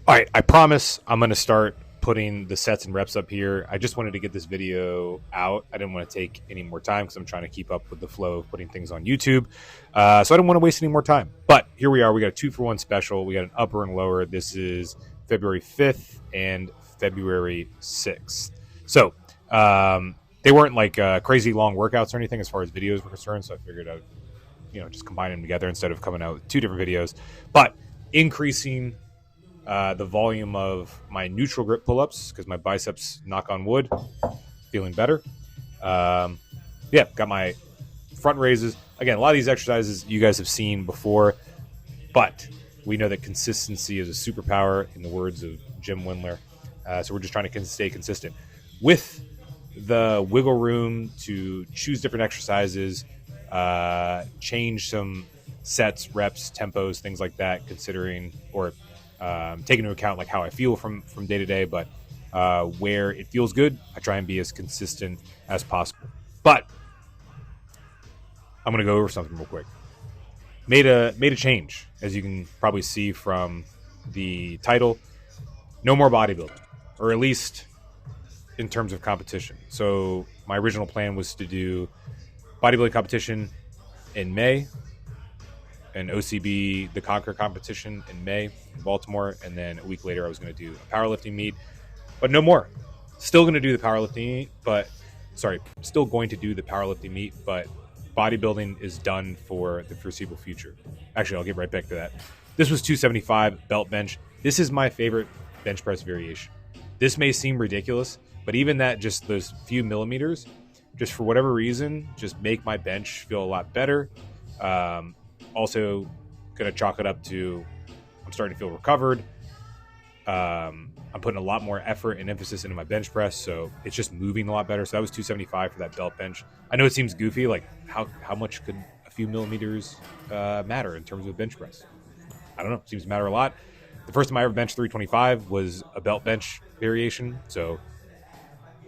All right, I promise I'm going to start putting the sets and reps up here. I just wanted to get this video out. I didn't want to take any more time because I'm trying to keep up with the flow of putting things on YouTube. So I don't want to waste any more time. But here we are. We got a 2-for-1 special. We got an upper and lower. This is February 5th and February 6th. So they weren't like crazy long workouts or anything as far as videos were concerned. So I figured I'd just combine them together instead of coming out with 2 different videos. But increasing the volume of my neutral grip pull-ups because my biceps, knock on wood, feeling better. Yeah, got my front raises. Again, a lot of these exercises you guys have seen before, but we know that consistency is a superpower in the words of Jim Windler. So we're just trying to stay consistent with the wiggle room to choose different exercises, change some sets, reps, tempos, things like that, considering or take into account like how I feel from day to day, but where it feels good, I try and be as consistent as possible. But I'm gonna go over something real quick. Made a change, as you can probably see from the title. No more bodybuilding, or at least in terms of competition. So my original plan was to do bodybuilding competition in May, an OCB, the Conquer competition in May in Baltimore, and then a week later I was going to do a powerlifting meet, but no more. Still going to do the powerlifting meet, still going to do the powerlifting meet, but bodybuilding is done for the foreseeable future. Actually, I'll get right back to that. This was 275 belt bench. This is my favorite bench press variation. This may seem ridiculous, but even that, just those few millimeters, just for whatever reason, just make my bench feel a lot better. Also going to chalk it up to I'm starting to feel recovered. I'm putting a lot more effort and emphasis into my bench press, so it's just moving a lot better. So that was 275 for that belt bench. I know it seems goofy, like how much could a few millimeters matter in terms of bench press? I don't know. It seems to matter a lot. The first time I ever benched 325 was a belt bench variation, so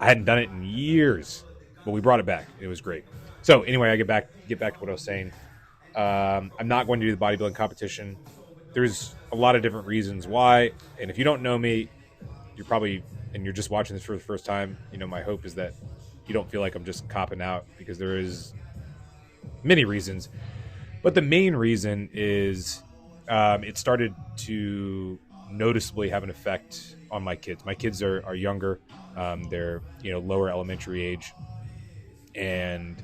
I hadn't done it in years, but we brought it back. It was great. So anyway, I get back to what I was saying. I'm not going to do the bodybuilding competition. There's a lot of different reasons why, and if you don't know me, you're just watching this for the first time, my hope is that you don't feel like I'm just copping out, because there is many reasons. But the main reason is it started to noticeably have an effect on my kids. My kids are younger. They're lower elementary age, and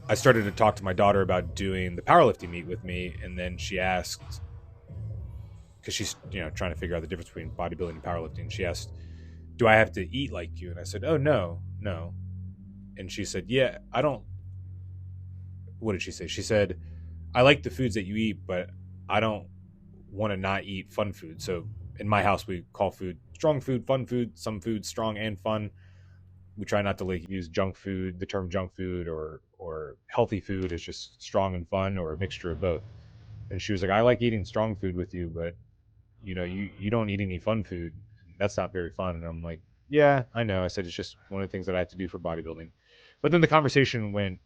I started to talk to my daughter about doing the powerlifting meet with me, and then she asked, because she's trying to figure out the difference between bodybuilding and powerlifting. She asked, "Do I have to eat like you?" And I said, "Oh no." And she said, "Yeah, I don't." What did she say? She said, "I like the foods that you eat, but I don't want to not eat fun food." So in my house, we call food strong food, fun food. Some food strong and fun. We try not to use junk food, the term junk food, or healthy food. Is just strong and fun, or a mixture of both. And she was like, "I like eating strong food with you, but you don't eat any fun food. That's not very fun." And I'm like, "Yeah, I know." I said, "It's just one of the things that I have to do for bodybuilding." But then the conversation went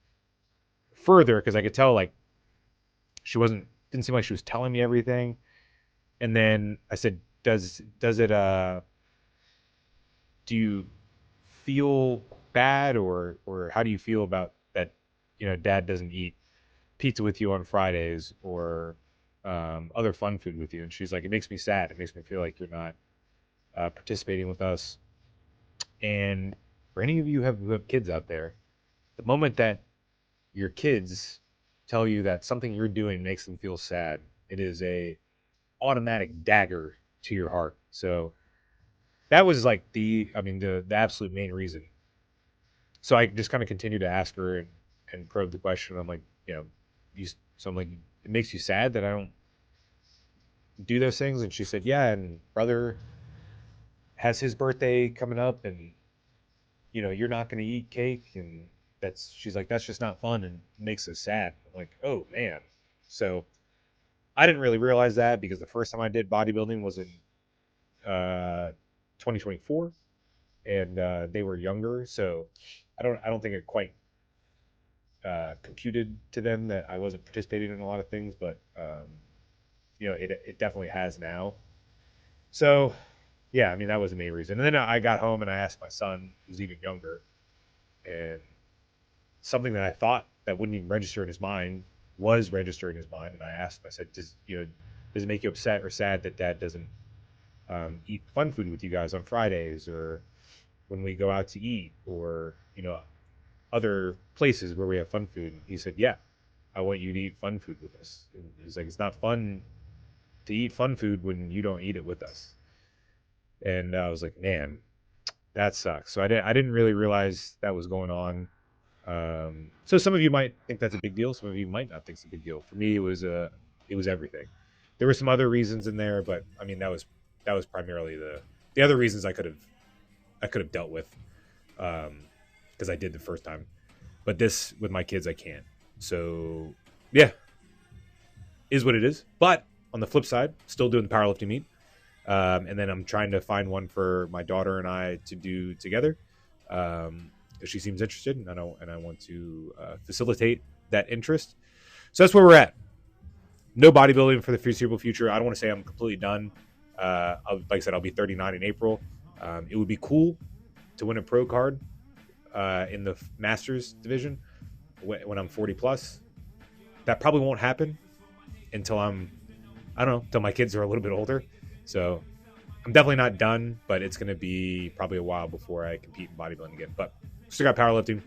further, because I could tell like didn't seem like she was telling me everything. And then I said, does it do you feel bad, or how do you feel about that? Dad doesn't eat pizza with you on Fridays, or other fun food with you. And she's like, "It makes me sad. It makes me feel like you're not participating with us." And for any of you who have kids out there, the moment that your kids tell you that something you're doing makes them feel sad, it is a automatic dagger to your heart. So that was like the absolute main reason. So I just kind of continued to ask her and probe the question. I'm like, so I'm like, "It makes you sad that I don't do those things?" And she said, "Yeah, and brother has his birthday coming up, and you're not going to eat cake, and she's like, that's just not fun and makes us sad." I'm like, "Oh man." So I didn't really realize that, because the first time I did bodybuilding was in 2024, and they were younger, so I don't think it quite computed to them that I wasn't participating in a lot of things, but it definitely has now. So, yeah, I mean, that was the main reason. And then I got home and I asked my son, who's even younger, and something that I thought that wouldn't even register in his mind was registering in his mind. And I asked him, I said, does it make you upset or sad that dad doesn't eat fun food with you guys on Fridays, or when we go out to eat, or, other places where we have fun food? And he said, yeah, I want you to eat fun food with us. And he's like, it's not fun to eat fun food when you don't eat it with us. And I was like, man, that sucks. So I didn't really realize that was going on. So some of you might think that's a big deal. Some of you might not think it's a big deal. For me, it was everything. There were some other reasons in there, but I mean, that was primarily the other reasons I could have dealt with, because I did the first time. But this with my kids, I can't. So yeah, is what it is. But on the flip side, still doing the powerlifting meet. And then I'm trying to find one for my daughter and I to do together. She seems interested, and I want to facilitate that interest. So that's where we're at. No bodybuilding for the foreseeable future. I don't want to say I'm completely done. Like I said, I'll be 39 in April. It would be cool to win a pro card in the Masters division when I'm 40 plus. That probably won't happen until until my kids are a little bit older. So I'm definitely not done, but it's going to be probably a while before I compete in bodybuilding again. But still got powerlifting.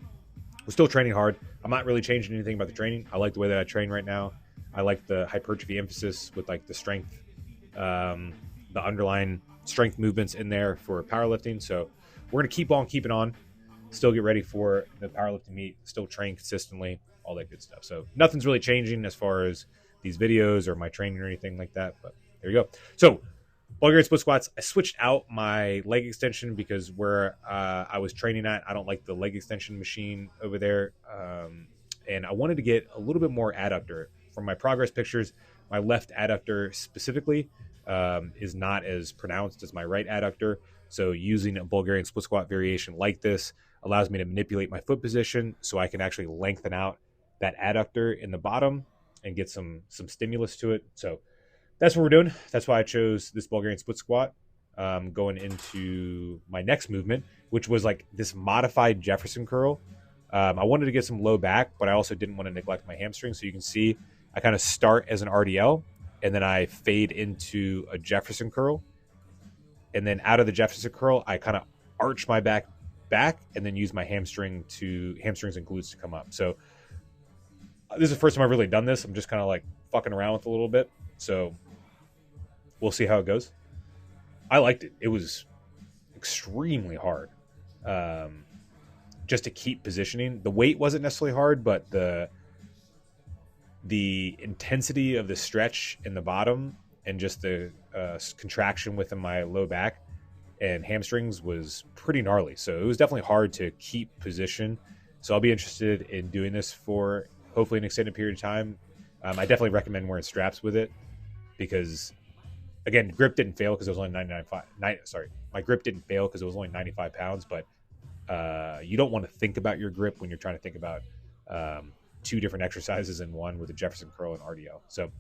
We're still training hard. I'm not really changing anything about the training. I like the way that I train right now. I like the hypertrophy emphasis with like the strength, the underlying strength movements in there for powerlifting. So we're going to keep on keeping on. Still get ready for the powerlifting meet. Still train consistently. All that good stuff. So nothing's really changing as far as these videos or my training or anything like that. But there you go. So Bulgarian split squats. I switched out my leg extension because where I was training at, I don't like the leg extension machine over there. And I wanted to get a little bit more adductor. From my progress pictures, my left adductor specifically is not as pronounced as my right adductor. So using a Bulgarian split squat variation like this allows me to manipulate my foot position so I can actually lengthen out that adductor in the bottom and get some stimulus to it. So that's what we're doing. That's why I chose this Bulgarian split squat going into my next movement, which was like this modified Jefferson curl. I wanted to get some low back, but I also didn't want to neglect my hamstring. So you can see I kind of start as an RDL, and then I fade into a Jefferson curl. And then out of the Jefferson curl, I kind of arch my back, and then use my hamstrings and glutes to come up. So this is the first time I've really done this. I'm just kind of like fucking around with it a little bit. So we'll see how it goes. I liked it. It was extremely hard. Just to keep positioning. The weight wasn't necessarily hard, but the intensity of the stretch in the bottom and just the contraction within my low back and hamstrings was pretty gnarly. So it was definitely hard to keep position. So I'll be interested in doing this for hopefully an extended period of time. I definitely recommend wearing straps with it because, again, grip didn't fail because it was only my grip didn't fail because it was only 95 pounds, but you don't want to think about your grip when you're trying to think about two different exercises in one with a Jefferson curl and RDL. So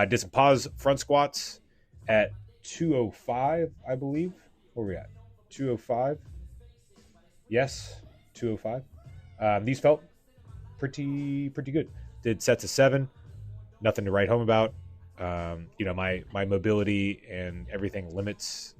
did some pause front squats at 205, I believe. Where are we at? 205. Yes, 205. These felt pretty good. Did sets of 7. Nothing to write home about. My mobility and everything limits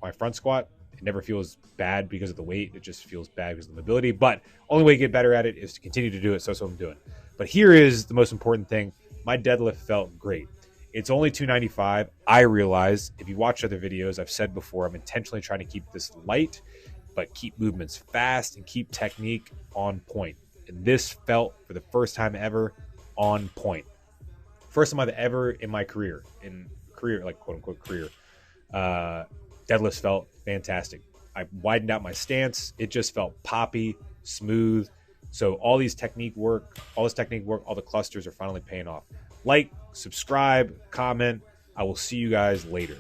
my front squat. It never feels bad because of the weight. It just feels bad because of the mobility. But only way to get better at it is to continue to do it. So that's what I'm doing. But here is the most important thing. My deadlift felt great. It's only 295. I realize if you watch other videos, I've said before, I'm intentionally trying to keep this light, but keep movements fast and keep technique on point. And this felt, for the first time ever, on point. First time I've ever in my career, like quote unquote career, deadlifts felt fantastic. I widened out my stance. It just felt poppy, smooth. So all this technique work, all the clusters are finally paying off. Like, subscribe, comment. I will see you guys later.